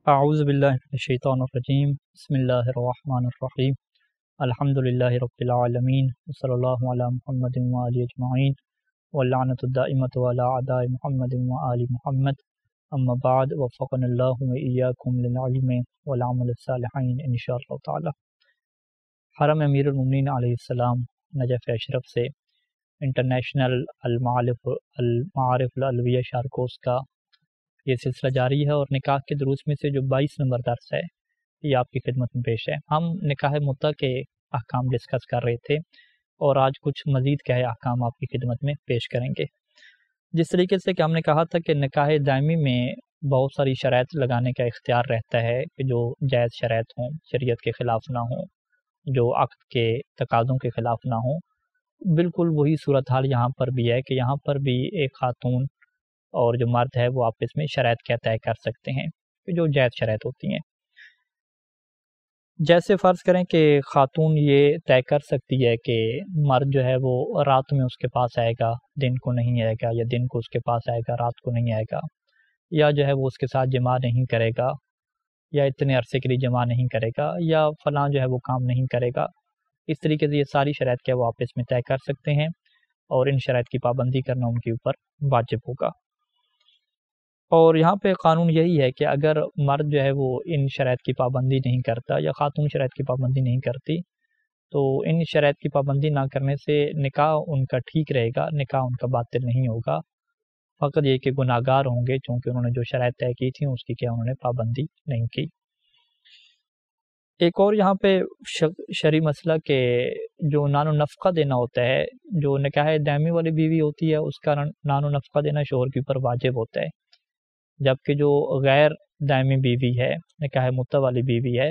اعوذ باللہ من الشیطان الرجیم بسم اللہ الرحمن الرحیم الحمد للہ رب العالمین وصلی اللہ علی محمد وآلہ اجمعین واللعنۃ الدائمۃ علی اعداء محمد وآل محمد اما بعد وفقنا اللہ وإیاکم للعلم والعمل الصالحین انشاءاللہ تعالی۔ حرم امیر المومنین علیہ السلام نجف اشرف سے انٹرنیشنل المعارف العلویہ شارکوس کا یہ سلسلہ جاری ہے، اور نکاح کے دروس میں سے جو 22 نمبر درس ہے یہ آپ کی خدمت میں پیش ہے۔ ہم نکاح متع کے احکام ڈسکس کر رہے تھے، اور آج کچھ مزید کہے احکام آپ کی خدمت میں پیش کریں گے۔ جس طریقے سے کہ ہم نے کہا تھا کہ نکاح دائمی میں بہت ساری شرائط لگانے کا اختیار رہتا ہے کہ جو جائز شرائط ہوں، شریعت کے خلاف نہ ہوں، جو عقد کے تقاضوں کے خلاف نہ ہوں۔ بالکل وہی صورتحال یہاں پر بھی ہے کہ یہاں پر بھی ایک خاتون اور جو مرد ہے وہ آپس میں شرائط کیا طے کر سکتے ہیں کہ جو جائز شرائط ہوتی ہیں۔ جیسے فرض کریں کہ خاتون یہ طے کر سکتی ہے کہ مرد جو ہے وہ رات میں اس کے پاس آئے گا، دن کو نہیں آئے گا، یا دن کو اس کے پاس آئے گا، رات کو نہیں آئے گا، یا جو ہے وہ اس کے ساتھ جماع نہیں کرے گا، یا اتنے عرصے کے لیے جماع نہیں کرے گا، یا فلاں جو ہے وہ کام نہیں کرے گا۔ اس طریقے سے یہ ساری شرائط کیا وہ آپس میں طے کر سکتے ہیں، اور ان شرائط کی پابندی کرنا ان کے اوپر واجب ہوگا۔ اور یہاں پہ قانون یہی ہے کہ اگر مرد جو ہے وہ ان شرائط کی پابندی نہیں کرتا، یا خاتون شرائط کی پابندی نہیں کرتی، تو ان شرائط کی پابندی نہ کرنے سے نکاح ان کا ٹھیک رہے گا، نکاح ان کا باطل نہیں ہوگا، فقط یہ کہ گناہ گار ہوں گے، چونکہ انہوں نے جو شرائط طے کی تھیں اس کی کیا انہوں نے پابندی نہیں کی۔ ایک اور یہاں پہ شرعی مسئلہ کہ جو نان و نفقہ دینا ہوتا ہے، جو نکاح دائمی والی بیوی ہوتی ہے اس کا نان و نفقہ دینا شوہر کے اوپر واجب ہوتا ہے، جبکہ جو غیر دائمی بیوی ہے، نکاح متع والی بیوی ہے،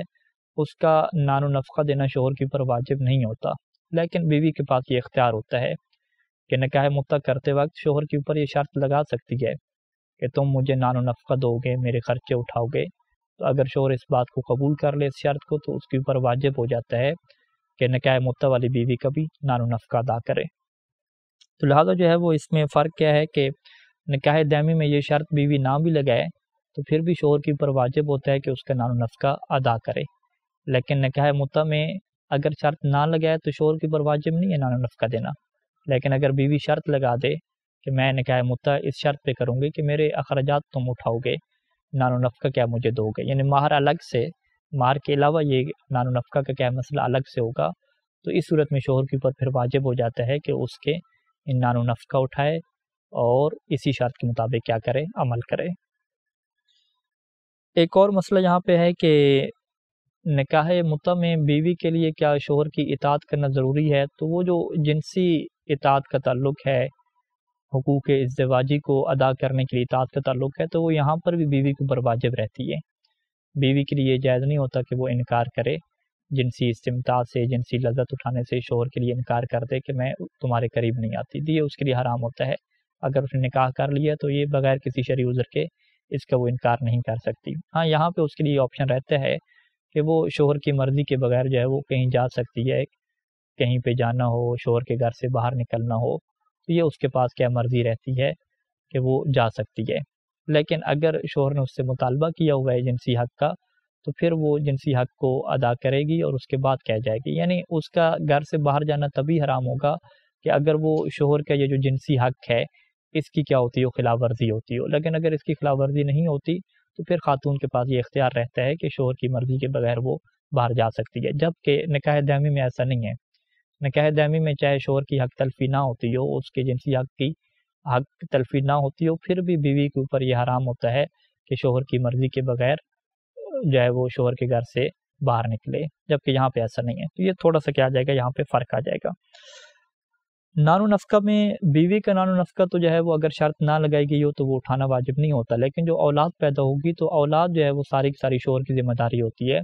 اس کا نان و نفقہ دینا شوہر کے اوپر واجب نہیں ہوتا، لیکن بیوی کے پاس یہ اختیار ہوتا ہے کہ نکاح متع کرتے وقت شوہر کے اوپر یہ شرط لگا سکتی ہے کہ تم مجھے نان و نفقہ دو گے، میرے خرچے اٹھاؤ گے۔ تو اگر شوہر اس بات کو قبول کر لے، اس شرط کو، تو اس کے اوپر واجب ہو جاتا ہے کہ نکاح متع والی بیوی کا بھی نان و نفقہ ادا کرے۔ تو لہٰذا جو ہے وہ اس میں فرق کیا ہے کہ نکاح دائمی میں یہ شرط بیوی نہ بھی لگائے تو پھر بھی شوہر کے اوپر واجب ہوتا ہے کہ اس کا نان و نفقہ ادا کرے، لیکن نکاح متع میں اگر شرط نہ لگائے تو شوہر کے اوپر واجب نہیں ہے نان و نفقہ دینا، لیکن اگر بیوی شرط لگا دے کہ میں نکاح متع اس شرط پہ کروں گی کہ میرے اخراجات تم اٹھاؤ گے، نان و نفقہ کیا مجھے دو گے، یعنی مہر الگ سے، مہر کے علاوہ یہ نان و نفقہ کا کیا مسئلہ الگ سے ہوگا، تو اس صورت میں شوہر کے اوپر پھر واجب ہو جاتا ہے کہ اس کے ان نان و نفقہ اٹھائے اور اسی شرط کے مطابق کیا کرے، عمل کرے۔ ایک اور مسئلہ یہاں پہ ہے کہ نکاح متع میں بیوی کے لیے کیا شوہر کی اطاعت کرنا ضروری ہے، تو وہ جو جنسی اطاعت کا تعلق ہے، حقوق ازدواجی کو ادا کرنے کے لیے اطاعت کا تعلق ہے، تو وہ یہاں پر بھی بیوی کے اوپر واجب رہتی ہے۔ بیوی کے لیے جائز نہیں ہوتا کہ وہ انکار کرے، جنسی استمتاع سے، جنسی لذت اٹھانے سے شوہر کے لیے انکار کر دے کہ میں تمہارے قریب نہیں آتی، یہ اس کے لیے حرام ہوتا ہے۔ اگر اس نے نکاح کر لیا تو یہ بغیر کسی شرعی عذر کے اس کا وہ انکار نہیں کر سکتی۔ ہاں، یہاں پہ اس کے لیے آپشن رہتا ہے کہ وہ شوہر کی مرضی کے بغیر جو ہے وہ کہیں جا سکتی ہے، کہیں پہ جانا ہو، شوہر کے گھر سے باہر نکلنا ہو، تو یہ اس کے پاس کیا مرضی رہتی ہے کہ وہ جا سکتی ہے۔ لیکن اگر شوہر نے اس سے مطالبہ کیا ہوا ہے جنسی حق کا، تو پھر وہ جنسی حق کو ادا کرے گی اور اس کے بعد کہہ جائے گی، یعنی اس کا گھر سے باہر جانا تبھی حرام ہوگا کہ اگر وہ شوہر کا یہ جو جنسی حق ہے اس کی کیا ہوتی ہو، خلاف ورزی ہوتی ہو۔ لیکن اگر اس کی خلاف ورزی نہیں ہوتی تو پھر خاتون کے پاس یہ اختیار رہتا ہے کہ شوہر کی مرضی کے بغیر وہ باہر جا سکتی ہے، جبکہ نکاح دائمی میں ایسا نہیں ہے۔ نکاح دائمی میں چاہے شوہر کی حق تلفی نہ ہوتی ہو، اس کے جنسی حق کی حق تلفی نہ ہوتی ہو، پھر بھی بیوی کے اوپر یہ حرام ہوتا ہے کہ شوہر کی مرضی کے بغیر جو ہے وہ شوہر کے گھر سے باہر نکلے، جبکہ یہاں پہ ایسا نہیں ہے۔ تو یہ تھوڑا سا کیا آ جائے گا، یہاں پہ فرق آ جائے گا۔ نان و نفقہ میں بیوی کا نان و نفقہ تو جو ہے وہ اگر شرط نہ لگائی گئی ہو تو وہ اٹھانا واجب نہیں ہوتا، لیکن جو اولاد پیدا ہوگی تو اولاد جو ہے وہ ساری کی ساری شوہر کی ذمہ داری ہوتی ہے۔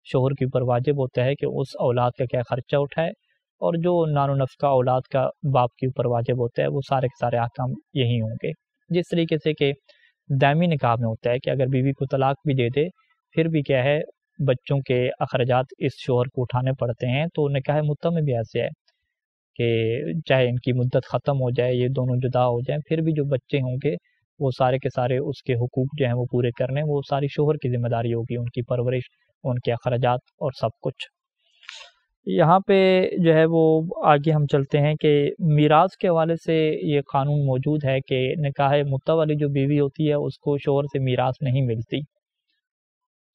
شوہر کے اوپر واجب ہوتا ہے کہ اس اولاد کا کیا خرچہ اٹھائے، اور جو نان و نفقہ اولاد کا باپ کے اوپر واجب ہوتا ہے وہ سارے کے سارے احکام یہی ہوں گے۔ جس طریقے سے کہ دائمی نکاح میں ہوتا ہے کہ اگر بیوی کو طلاق بھی دے دے پھر بھی کیا ہے بچوں کے اخراجات اس شوہر کو اٹھانے پڑتے ہیں، تو نکاح متع میں بھی ایسے ہے کہ چاہے ان کی مدت ختم ہو جائے، یہ دونوں جدا ہو جائیں، پھر بھی جو بچے ہوں گے وہ سارے کے سارے اس کے حقوق جو ہیں وہ پورے کرنے، وہ ساری شوہر کی ذمہ داری ہوگی، ان کی پرورش، ان کے اخراجات اور سب کچھ۔ یہاں پہ جو ہے وہ آگے ہم چلتے ہیں کہ میراث کے حوالے سے یہ قانون موجود ہے کہ نکاح متع والی جو بیوی ہوتی ہے اس کو شوہر سے میراث نہیں ملتی،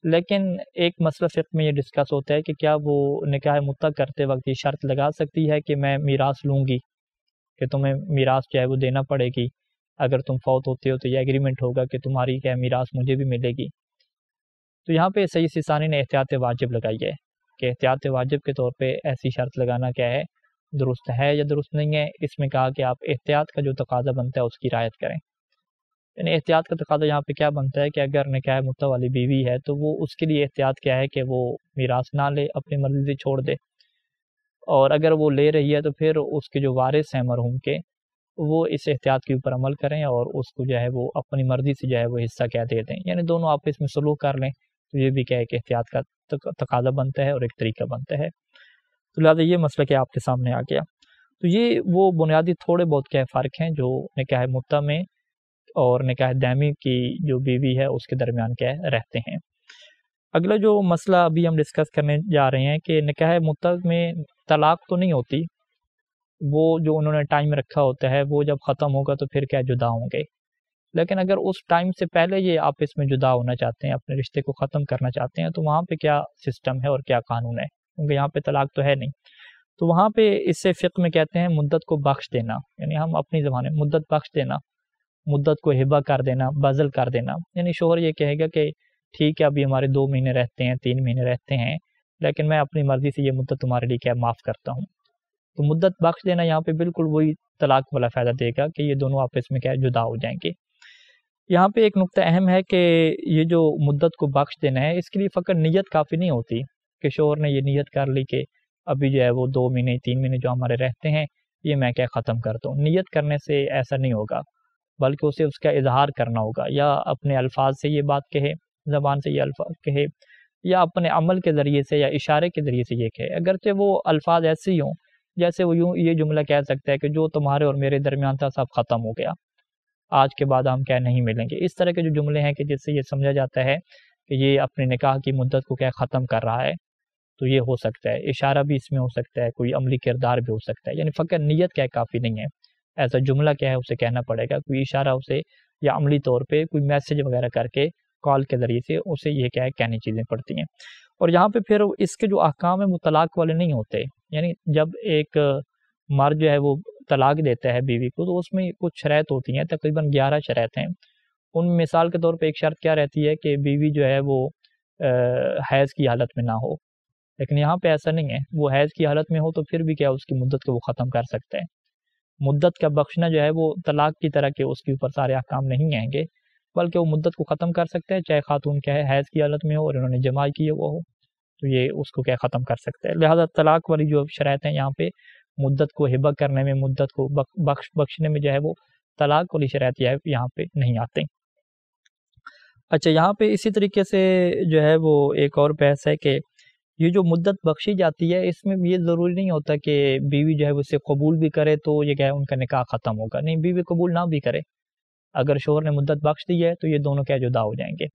لیکن ایک مسئلہ فقہ میں یہ ڈسکس ہوتا ہے کہ کیا وہ نکاح متع کرتے وقت یہ شرط لگا سکتی ہے کہ میں میراث لوں گی، کہ تمہیں میراث جو ہے وہ دینا پڑے گی، اگر تم فوت ہوتے ہو تو یہ ایگریمنٹ ہوگا کہ تمہاری کیا میراث مجھے بھی ملے گی۔ تو یہاں پہ سید سیستانی نے احتیاط واجب لگائی ہے کہ احتیاط واجب کے طور پہ ایسی شرط لگانا کیا ہے، درست ہے یا درست نہیں ہے۔ اس میں کہا کہ آپ احتیاط کا جو تقاضا بنتا ہے اس کی رعایت کریں، یعنی احتیاط کا تقاضا یہاں پہ کیا بنتا ہے کہ اگر نکاح متع والی بیوی ہے تو وہ اس کے لیے احتیاط کیا ہے کہ وہ میراث نہ لے، اپنی مرضی سے چھوڑ دے، اور اگر وہ لے رہی ہے تو پھر اس کے جو وارث ہیں مرحوم کے، وہ اس احتیاط کے اوپر عمل کریں اور اس کو جو ہے وہ اپنی مرضی سے جو ہے وہ حصہ کیا دے دیں، یعنی دونوں آپس میں سلوک کر لیں، تو یہ بھی کیا ہے کہ احتیاط کا تقاضا بنتا ہے اور ایک طریقہ بنتا ہے۔ تو لہٰذا یہ مسئلہ کیا آپ کے سامنے آ گیا۔ تو یہ وہ بنیادی تھوڑے بہت کیا فرق ہیں جو نکاح متع میں اور نکاح دائمی کی جو بیوی ہے اس کے درمیان کیا رہتے ہیں۔ اگلا جو مسئلہ ابھی ہم ڈسکس کرنے جا رہے ہیں کہ نکاح متع میں طلاق تو نہیں ہوتی، وہ جو انہوں نے ٹائم رکھا ہوتا ہے وہ جب ختم ہوگا تو پھر کیا جدا ہوں گے، لیکن اگر اس ٹائم سے پہلے یہ آپس میں جدا ہونا چاہتے ہیں، اپنے رشتے کو ختم کرنا چاہتے ہیں، تو وہاں پہ کیا سسٹم ہے اور کیا قانون ہے، کیونکہ یہاں پہ طلاق تو ہے نہیں۔ تو وہاں پہ اس سے فقہ میں کہتے ہیں مدت کو بخش دینا، یعنی ہم اپنی زبان میں مدت بخش دینا، مدت کو ہبہ کر دینا، بذل کر دینا، یعنی شوہر یہ کہے گا کہ ٹھیک ہے ابھی ہمارے 2 مہینے رہتے ہیں، 3 مہینے رہتے ہیں، لیکن میں اپنی مرضی سے یہ مدت تمہارے لیے کیا معاف کرتا ہوں۔ تو مدت بخش دینا یہاں پہ بالکل وہی طلاق والا فائدہ دے گا کہ یہ دونوں آپس میں کیا جدا ہو جائیں گے۔ یہاں پہ ایک نقطہ اہم ہے کہ یہ جو مدت کو بخش دینا ہے اس کے لیے فقط نیت کافی نہیں ہوتی کہ شوہر نے یہ نیت کر لی کہ ابھی جو ہے وہ 2 مہینے 3 مہینے جو ہمارے رہتے ہیں یہ میں کیا ختم کرتا ہوں۔ نیت کرنے سے ایسا نہیں ہوگا، بلکہ اسے اس کا اظہار کرنا ہوگا، یا اپنے الفاظ سے یہ بات کہے، زبان سے یہ الفاظ کہے، یا اپنے عمل کے ذریعے سے یا اشارے کے ذریعے سے یہ کہے، اگرچہ وہ الفاظ ایسے ہی ہوں جیسے وہ یوں یہ جملہ کہہ سکتا ہے کہ جو تمہارے اور میرے درمیان تھا سب ختم ہو گیا، آج کے بعد ہم کیا نہیں ملیں گے۔ اس طرح کے جو جملے ہیں کہ جس سے یہ سمجھا جاتا ہے کہ یہ اپنے نکاح کی مدت کو کیا ختم کر رہا ہے، تو یہ ہو سکتا ہے۔ اشارہ بھی اس میں ہو سکتا ہے، کوئی عملی کردار بھی ہو سکتا ہے، یعنی فقط نیت کیا کافی نہیں ہے، ایسا جملہ کیا ہے اسے کہنا پڑے گا، کوئی اشارہ اسے یا عملی طور پہ کوئی میسج وغیرہ کر کے کال کے ذریعے سے اسے یہ کیا ہے کہنی چیزیں پڑتی ہیں۔ اور یہاں پہ پھر اس کے جو احکام ہیں وہ طلاق والے نہیں ہوتے، یعنی جب ایک مرد جو ہے وہ طلاق دیتا ہے بیوی کو تو اس میں کچھ شرائط ہوتی ہیں، تقریباً 11 شرائط ہیں۔ ان مثال کے طور پہ ایک شرط کیا رہتی ہے کہ بیوی جو ہے وہ حیض کی حالت میں نہ ہو، لیکن یہاں پہ ایسا نہیں ہے، وہ حیض کی حالت میں ہو تو پھر بھی کیا اس کی مدت کو وہ ختم کر سکتا ہے۔ مدت کا بخشنا جو ہے وہ طلاق کی طرح کے اس کے اوپر سارے احکام نہیں آئیں گے، بلکہ وہ مدت کو ختم کر سکتا ہے، چاہے خاتون کیا ہے حیض کی حالت میں ہو اور انہوں نے جماع کی ہوا ہو، تو یہ اس کو کیا ختم کر سکتا ہے۔ لہذا طلاق والی جو شرائط ہیں یہاں پہ مدت کو ہبہ کرنے میں، مدت کو بخشنے میں جو ہے وہ طلاق والی شرائط یہاں پہ نہیں آتے۔ اچھا، یہاں پہ اسی طریقے سے جو ہے وہ ایک اور بحث ہے کہ یہ جو مدت بخشی جاتی ہے اس میں یہ ضروری نہیں ہوتا کہ بیوی جو ہے اسے قبول بھی کرے تو یہ کیا ہے ان کا نکاح ختم ہوگا، نہیں، بیوی قبول نہ بھی کرے، اگر شوہر نے مدت بخش دی ہے تو یہ دونوں کیا جدا ہو جائیں گے۔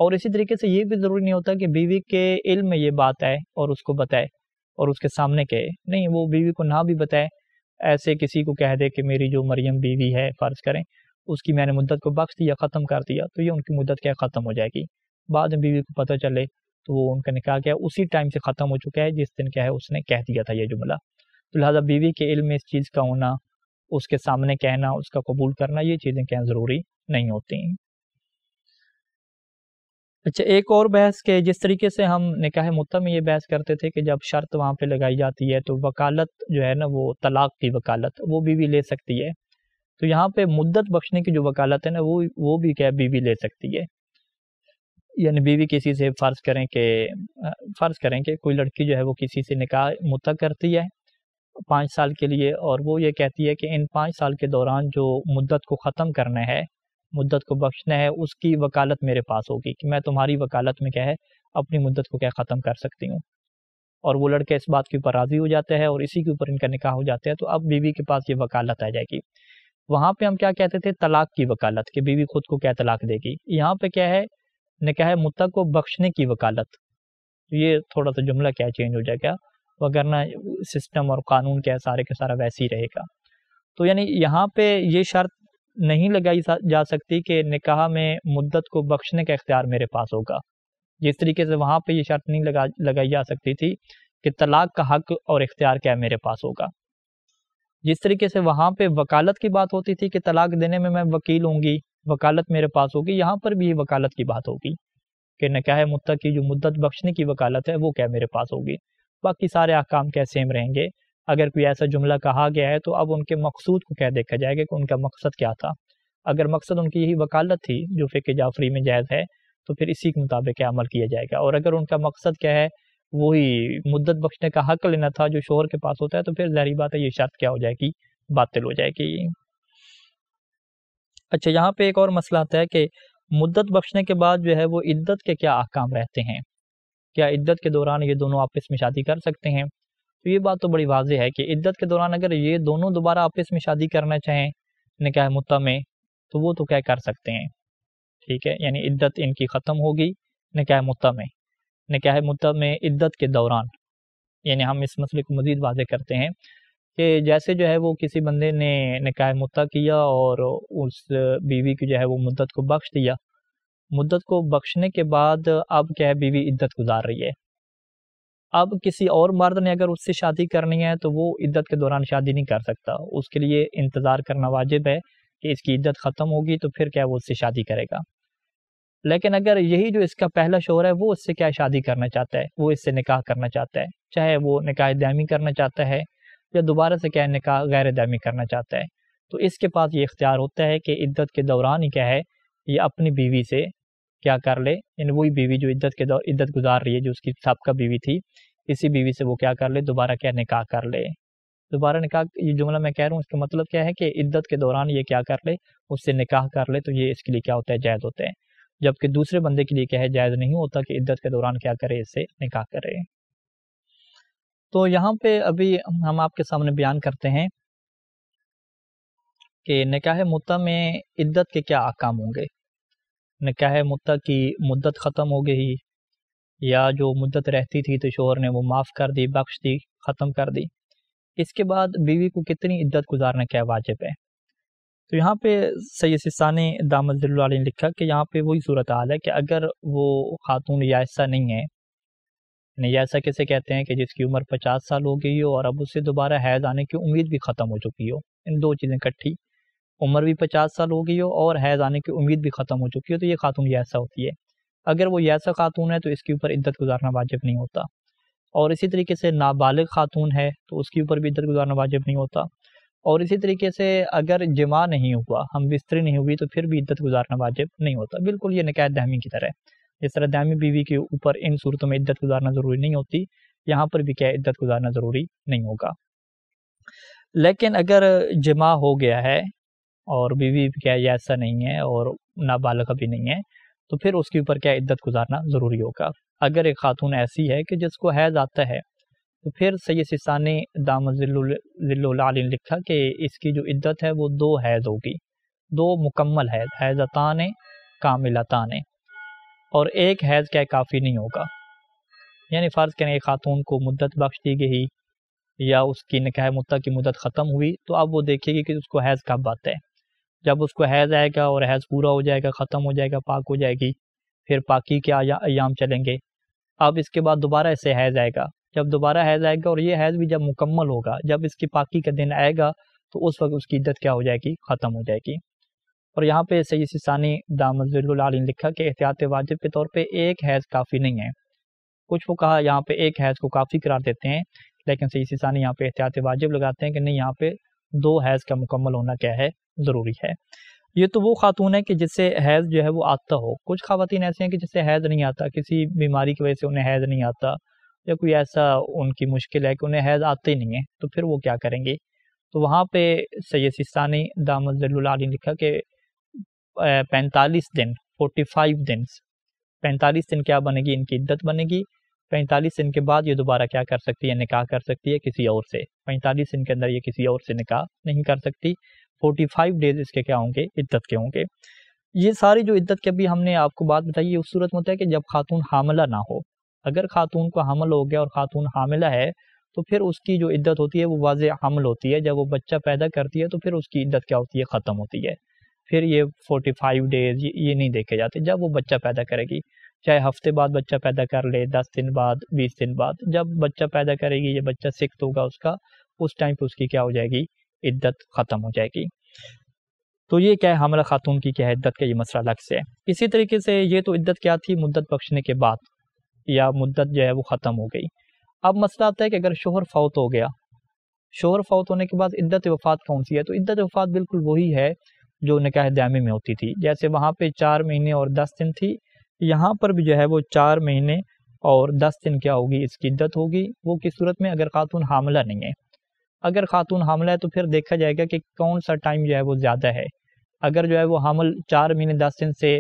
اور اسی طریقے سے یہ بھی ضروری نہیں ہوتا کہ بیوی کے علم میں یہ بات آئے اور اس کو بتائے اور اس کے سامنے کہے، نہیں، وہ بیوی کو نہ بھی بتائے، ایسے کسی کو کہہ دے کہ میری جو مریم بیوی ہے فرض کریں اس کی میں نے مدت کو بخش دیا، ختم کر دیا، تو یہ ان کی مدت کیا ختم ہو جائے گی۔ بعد میں بیوی کو پتہ چلے تو وہ ان کا نکاح کیا اسی ٹائم سے ختم ہو چکا ہے جس دن کیا ہے اس نے کہہ دیا تھا یہ جملہ۔ تو لہٰذا بیوی کے علم میں اس چیز کا ہونا، اس کے سامنے کہنا، اس کا قبول کرنا، یہ چیزیں کیا ضروری نہیں ہوتی ہیں۔ اچھا، ایک اور بحث کہ جس طریقے سے ہم نکاح متع میں یہ بحث کرتے تھے کہ جب شرط وہاں پہ لگائی جاتی ہے تو وکالت جو ہے نا وہ طلاق کی وکالت وہ بیوی لے سکتی ہے، تو یہاں پہ مدت بخشنے کی جو وکالت ہے نا وہ بھی کیا بیوی لے سکتی ہے۔ یعنی بیوی کسی سے فرض کریں کہ کوئی لڑکی جو ہے وہ کسی سے نکاح متع کرتی ہے 5 سال کے لیے، اور وہ یہ کہتی ہے کہ ان 5 سال کے دوران جو مدت کو ختم کرنا ہے، مدت کو بخشنا ہے، اس کی وکالت میرے پاس ہوگی کہ میں تمہاری وکالت میں کیا ہے اپنی مدت کو کیا ختم کر سکتی ہوں۔ اور وہ لڑکا اس بات کے اوپر راضی ہو جاتا ہے اور اسی کے اوپر ان کا نکاح ہو جاتا ہے، تو اب بیوی کے پاس یہ وکالت آ جائے گی۔ وہاں پہ ہم کیا کہتے تھے؟ طلاق کی وکالت، کہ بیوی خود کو کیا طلاق دے گی۔ یہاں پہ کیا ہے؟ نکاح مطلق کو بخشنے کی وکالت۔ یہ تھوڑا سا جملہ کیا چینج ہو جائے گا، وگرنہ سسٹم اور قانون کیا سارے کا سارا ویسے ہی رہے گا۔ تو یعنی یہاں پہ یہ شرط نہیں لگائی جا سکتی کہ نکاح میں مدت کو بخشنے کا اختیار میرے پاس ہوگا، جس طریقے سے وہاں پہ یہ شرط نہیں لگائی جا سکتی تھی کہ طلاق کا حق اور اختیار کیا میرے پاس ہوگا۔ جس طریقے سے وہاں پہ وکالت کی بات ہوتی تھی کہ طلاق دینے میں میں وکیل ہوں گی، وکالت میرے پاس ہوگی، یہاں پر بھی یہ وکالت کی بات ہوگی کہ نکاح مطلق کی جو مدت بخشنے کی وکالت ہے وہ کیا میرے پاس ہوگی۔ باقی سارے احکام کیا سیم رہیں گے۔ اگر کوئی ایسا جملہ کہا گیا ہے تو اب ان کے مقصود کو کیا دیکھا جائے گا کہ ان کا مقصد کیا تھا۔ اگر مقصد ان کی یہی وکالت تھی جو فقہ جعفری میں جائز ہے تو پھر اسی کے مطابق کیا عمل کیا جائے گا، اور اگر ان کا مقصد کیا ہے وہی مدت بخشنے کا حق لینا تھا جو شوہر کے پاس ہوتا ہے تو پھر ظاہری بات ہے یہ شرط کیا ہو جائے گی؟ باطل ہو جائے گی۔ اچھا، یہاں پہ ایک اور مسئلہ آتا ہے کہ مدت بخشنے کے بعد جو ہے وہ عدت کے کیا احکام رہتے ہیں؟ کیا عدت کے دوران یہ دونوں آپس میں شادی کر سکتے ہیں؟ تو یہ بات تو بڑی واضح ہے کہ عدت کے دوران اگر یہ دونوں دوبارہ آپس میں شادی کرنا چاہیں نکاح مطلع میں تو وہ تو کیا کر سکتے ہیں، ٹھیک ہے؟ یعنی عدت ان کی ختم ہوگی نکاح مطلع میں، نکاح مطلع میں عدت کے دوران، یعنی ہم اس مسئلے کو مزید واضح کرتے ہیں کہ جیسے جو ہے وہ کسی بندے نے نکاح مطلع کیا اور اس بیوی کی جو ہے وہ مدت کو بخش دیا، مدت کو بخشنے کے بعد اب کیا ہے بیوی عدت گزار رہی ہے، اب کسی اور مرد نے اگر اس سے شادی کرنی ہے تو وہ عدت کے دوران شادی نہیں کر سکتا، اس کے لیے انتظار کرنا واجب ہے کہ اس کی عدت ختم ہوگی تو پھر کیا وہ اس سے شادی کرے گا۔ لیکن اگر یہی جو اس کا پہلا شوہر ہے وہ اس سے کیا شادی کرنا چاہتا ہے، وہ اس سے نکاح کرنا چاہتا ہے، چاہے وہ نکاح دائمی کرنا چاہتا ہے یا دوبارہ سے کیا نکاح غیر دائمی کرنا چاہتا ہے، تو اس کے پاس یہ اختیار ہوتا ہے کہ عدت کے دوران ہی کیا ہے یہ اپنی بیوی سے کیا کر لے، یعنی وہی بیوی جو عدت گزار رہی ہے جو اس کی سابقہ بیوی تھی، اسی بیوی سے وہ کیا کر لے، دوبارہ کیا نکاح کر لے۔ دوبارہ نکاح، یہ جملہ میں کہہ رہا ہوں اس کا مطلب کیا ہے کہ عدت کے دوران یہ کیا کر لے، اس سے نکاح کر لے، تو یہ اس کے لیے کیا ہوتا ہے؟ جائز ہوتا ہے، جبکہ دوسرے بندے کے لیے کیا ہے؟ جائز نہیں ہوتا کہ عدت کے دوران کیا کرے، اس سے نکاح کرے۔ تو یہاں پہ ابھی ہم آپ کے سامنے بیان کرتے ہیں کہ نکاح مطلع میں عدت کے کیا احکام ہوں گے۔ نکاح مطلع کی مدت ختم ہو گئی یا جو مدت رہتی تھی تو شوہر نے وہ معاف کر دی، بخش دی، ختم کر دی، اس کے بعد بیوی کو کتنی عدت گزارنا کیا واجب ہے؟ تو یہاں پہ سید سستانی دامت ظل علیہ نے لکھا کہ یہاں پہ وہی صورتحال ہے کہ اگر وہ خاتون یائسہ نہیں ہے، یعنی یائسہ کسے کہتے ہیں کہ جس کی عمر 50 سال ہو گئی ہو اور اب اس سے دوبارہ حیض آنے کی امید بھی ختم ہو چکی ہو، ان دو چیزیں کٹھی، عمر بھی 50 سال ہو گئی ہو اور حیض آنے کی امید بھی ختم ہو چکی ہو، تو یہ خاتون یائسہ ہوتی ہے۔ اگر وہ یائسہ خاتون ہے تو اس کے اوپر عدت گزارنا واجب نہیں ہوتا، اور اسی طریقے سے نابالغ خاتون ہے تو اس کے اوپر بھی عدت گزارنا واجب نہیں ہوتا، اور اسی طریقے سے اگر جماع نہیں ہوا، ہم بستری نہیں ہوئی، تو پھر بھی عدت گزارنا واجب نہیں ہوتا۔ بالکل یہ نکاح دائمی کی طرح ہے، جس طرح دائمی بیوی کے اوپر ان صورتوں میں عدت گزارنا ضروری نہیں ہوتی، یہاں پر بھی کیا عدت گزارنا ضروری نہیں ہوگا۔ لیکن اگر جماع ہو گیا ہے اور بیوی کیا ایسا نہیں ہے اور نابالغ بھی نہیں ہے تو پھر اس کے اوپر کیا عدت گزارنا ضروری ہوگا۔ اگر ایک خاتون ایسی ہے کہ جس کو حیض آتا ہے تو پھر سید سستانی دامت ظل علیہ نے لکھا کہ اس کی جو عدت ہے وہ 2 حیض ہوگی، 2 مکمل حیض، حیضتان کاملتان، اور ایک حیض کیا کافی نہیں ہوگا۔ یعنی فرض کریں ایک خاتون کو مدت بخش دی گئی یا اس کی نکاح مطلع کی مدت ختم ہوئی تو اب وہ دیکھے گی کہ اس کو حیض کب آتا ہے، جب اس کو حیض آئے گا اور حیض پورا ہو جائے گا، ختم ہو جائے گا، پاک ہو جائے گی، پھر پاکی کے ایام چلیں گے، اب اس کے بعد دوبارہ اسے حیض آئے گا، جب دوبارہ حیض آئے گا اور یہ حیض بھی جب مکمل ہوگا، جب اس کی پاکی کا دن آئے گا تو اس وقت اس کی عدت کیا ہو جائے گی؟ ختم ہو جائے گی۔ اور یہاں پہ سید سستانی دامت ظل علیہ نے لکھا کہ احتیاط واجب کے طور پہ ایک حیض کافی نہیں ہے۔ کچھ وہ کہا یہاں پہ ایک حیض کو کافی قرار دیتے ہیں، لیکن سید سستانی یہاں پہ احتیاط واجب لگاتے ہیں کہ نہیں، یہاں پہ 2 حیض کا مکمل ہونا کیا ہے؟ ضروری ہے۔ یہ تو وہ خاتون ہے کہ جس سے حیض جو ہے وہ آتا ہو، کچھ خواتین ایسی ہیں کہ جس سے حیض نہیں آتا، کسی بیماری کی وجہ سے انہیں حیض نہیں آتا یا کوئی ایسا ان کی مشکل ہے کہ انہیں حیض آتے ہی نہیں ہے، تو پھر وہ کیا کریں گے؟ تو وہاں پہ سید سستانی دامت ظل علیہ نے لکھا کہ 45 دن 45 دن 45 دن کیا بنے گی؟ ان کی عدت بنے گی۔ 45 دن کے بعد یہ دوبارہ کیا کر سکتی ہے؟ نکاح کر سکتی ہے کسی اور سے۔ 45 دن کے اندر یہ کسی اور سے نکاح نہیں کر سکتی، 45 ڈیز اس کے کیا ہوں گے، عدت کے ہوں گے۔ یہ ساری جو عدت کے ابھی ہم نے آپ کو بات بتائی ہے اس صورت میں ہوتا ہے کہ جب خاتون حاملہ نہ ہو۔ اگر خاتون کو حمل ہو گیا اور خاتون حاملہ ہے تو پھر اس کی جو عدت ہوتی ہے وہ واضح حمل ہوتی ہے، جب وہ بچہ پیدا کرتی ہے تو پھر اس کی عدت کیا ہوتی ہے، ختم ہوتی ہے۔ پھر یہ 45 ڈیز یہ نہیں دیکھے جاتے، جب وہ بچہ پیدا کرے گی، چاہے ہفتے بعد بچہ پیدا کر لے، 10 دن بعد، 20 دن بعد، جب بچہ پیدا کرے گی، یہ بچہ سکت ہوگا اس کا، اس ٹائم پہ اس کی کیا ہو جائے گی، عدت ختم ہو جائے گی۔ تو یہ کیا ہے، حاملہ خاتون کی کیا ہے عدت کا یہ مسئلہ الگ سے ہے۔ اسی طریقے سے یہ تو عدت کیا تھی، مدت بخشنے کے بعد یا مدت جو ہے وہ ختم ہو گئی۔ اب مسئلہ آتا ہے کہ اگر شوہر فوت ہو گیا، شوہر فوت ہونے کے بعد عدت وفات کون سی ہے؟ تو عدت وفات بالکل وہی ہے جو نکاح دائمی میں ہوتی تھی، جیسے وہاں پہ 4 مہینے اور 10 دن تھی، یہاں پر بھی جو ہے وہ 4 مہینے اور 10 دن کیا ہوگی، اس کی عدت ہوگی۔ وہ کس صورت میں؟ اگر خاتون حاملہ نہیں ہے۔ اگر خاتون حاملہ ہے تو پھر دیکھا جائے گا کہ کون سا ٹائم جو ہے وہ زیادہ ہے۔ اگر جو ہے وہ حامل 4 مہینے 10 دن سے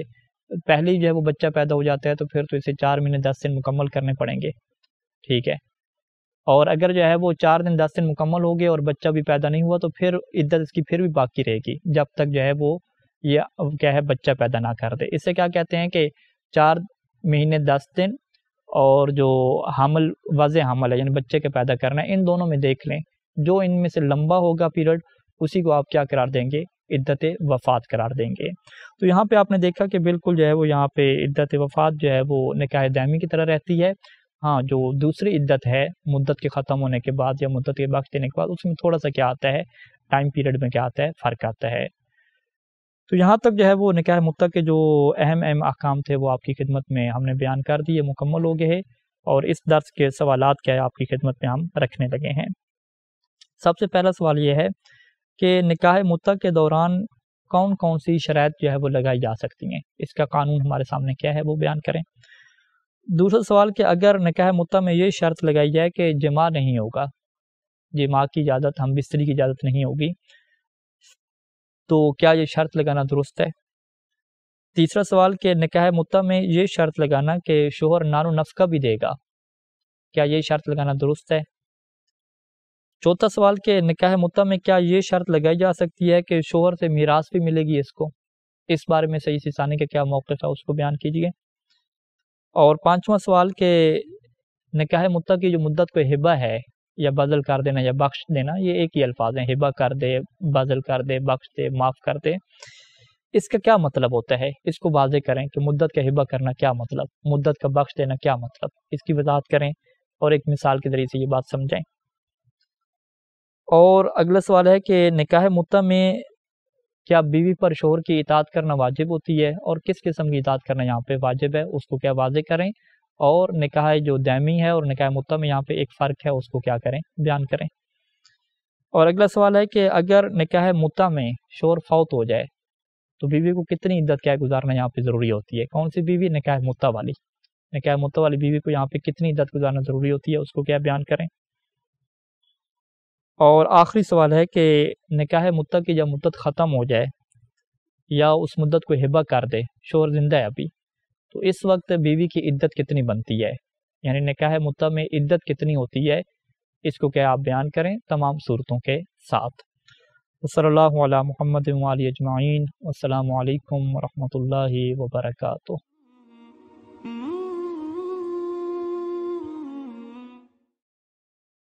پہلے جو ہے وہ بچہ پیدا ہو جاتا ہے تو پھر تو اسے 4 مہینے 10 دن مکمل کرنے پڑیں گے، ٹھیک ہے۔ اور اگر جو ہے وہ 4 دن 10 دن مکمل ہو گئے اور بچہ بھی پیدا نہیں ہوا تو پھر عدت اس کی پھر بھی باقی رہے گی جب تک جو ہے وہ یہ کیا ہے بچہ پیدا نہ کر دے۔ اسے کیا کہتے ہیں کہ 4 مہینے 10 دن اور جو حمل واضح حمل ہے یعنی بچے کے پیدا کرنا ہے، ان دونوں میں دیکھ لیں، جو ان میں سے لمبا ہوگا پیریڈ اسی کو آپ کیا قرار دیں گے، عدت وفات قرار دیں گے۔ تو یہاں پہ آپ نے دیکھا کہ بالکل جو ہے وہ یہاں پہ عدت وفات جو ہے وہ نکاح دائمی کی طرح رہتی ہے۔ ہاں، جو دوسری عدت ہے مدت کے ختم ہونے کے بعد یا مدت کے بخش دینے کے بعد، اس میں تھوڑا سا کیا آتا ہے، ٹائم پیریڈ میں کیا آتا ہے، فرق آتا ہے۔ تو یہاں تک جو ہے وہ نکاح مطلق کے جو اہم احکام تھے وہ آپ کی خدمت میں ہم نے بیان کر دیے، مکمل ہو گئے ہیں، اور اس درس کے سوالات کیا ہے آپ کی خدمت میں ہم رکھنے لگے ہیں۔ سب سے پہلا سوال یہ ہے کہ نکاح مطلق کے دوران کون کون سی شرائط جو ہے وہ لگائی جا سکتی ہیں، اس کا قانون ہمارے سامنے کیا ہے وہ بیان کریں۔ دوسرا سوال کہ اگر نکاح مطلق میں یہ شرط لگائی جائے کہ جماع نہیں ہوگا، جماع کی اجازت، ہم بستری کی اجازت نہیں ہوگی، تو کیا یہ شرط لگانا درست ہے؟ تیسرا سوال کہ نکاح مطلق میں یہ شرط لگانا کہ شوہر نان و نفقہ بھی دے گا، کیا یہ شرط لگانا درست ہے؟ چوتھا سوال کہ نکاح مطلق میں کیا یہ شرط لگائی جا سکتی ہے کہ شوہر سے میراث بھی ملے گی اس کو؟ اس بارے میں صحیح ثانی کا کیا موقف ہے اس کو بیان کیجیے۔ اور پانچواں سوال کہ نکاح مطلق کی جو مدت کو ہبہ ہے یا بدل کر دینا یا بخش دینا، یہ ایک ہی الفاظ ہیں، ہبہ کر دے، بدل کر دے، بخش دے، معاف کر دے، اس کا کیا مطلب ہوتا ہے؟ اس کو واضح کریں کہ مدت کا ہبہ کرنا کیا مطلب، مدت کا بخش دینا کیا مطلب، اس کی وضاحت کریں اور ایک مثال کے ذریعے سے یہ بات سمجھائیں۔ اور اگلا سوال ہے کہ نکاح مطلق میں کیا بیوی پر شوہر کی اطاعت کرنا واجب ہوتی ہے، اور کس قسم کی اطاعت کرنا یہاں پہ واجب ہے اس کو کیا واضح کریں، اور نکاح جو دائمی ہے اور نکاح مطلق میں یہاں پہ ایک فرق ہے اس کو کیا کریں، بیان کریں۔ اور اگلا سوال ہے کہ اگر نکاح مطلق میں شوہر فوت ہو جائے تو بیوی کو کتنی عدت کیا گزارنا یہاں پہ ضروری ہوتی ہے؟ کون سی بیوی؟ نکاح مطلق والی، نکاح مطلق والی بیوی کو یہاں پہ کتنی عدت گزارنا ضروری ہوتی ہے اس کو کیا بیان کریں۔ اور آخری سوال ہے کہ نکاح مطلق کی جب مدت ختم ہو جائے یا اس مدت کو ہبہ کر دے، شوہر زندہ ہے ابھی، تو اس وقت بیوی کی عدت کتنی بنتی ہے، یعنی نکاح مطلق میں عدت کتنی ہوتی ہے، اس کو کیا آپ بیان کریں تمام صورتوں کے ساتھ۔ صلی اللہ علی محمد و علی اجمعین، والسلام علیکم ورحمۃ اللہ وبرکاتہ۔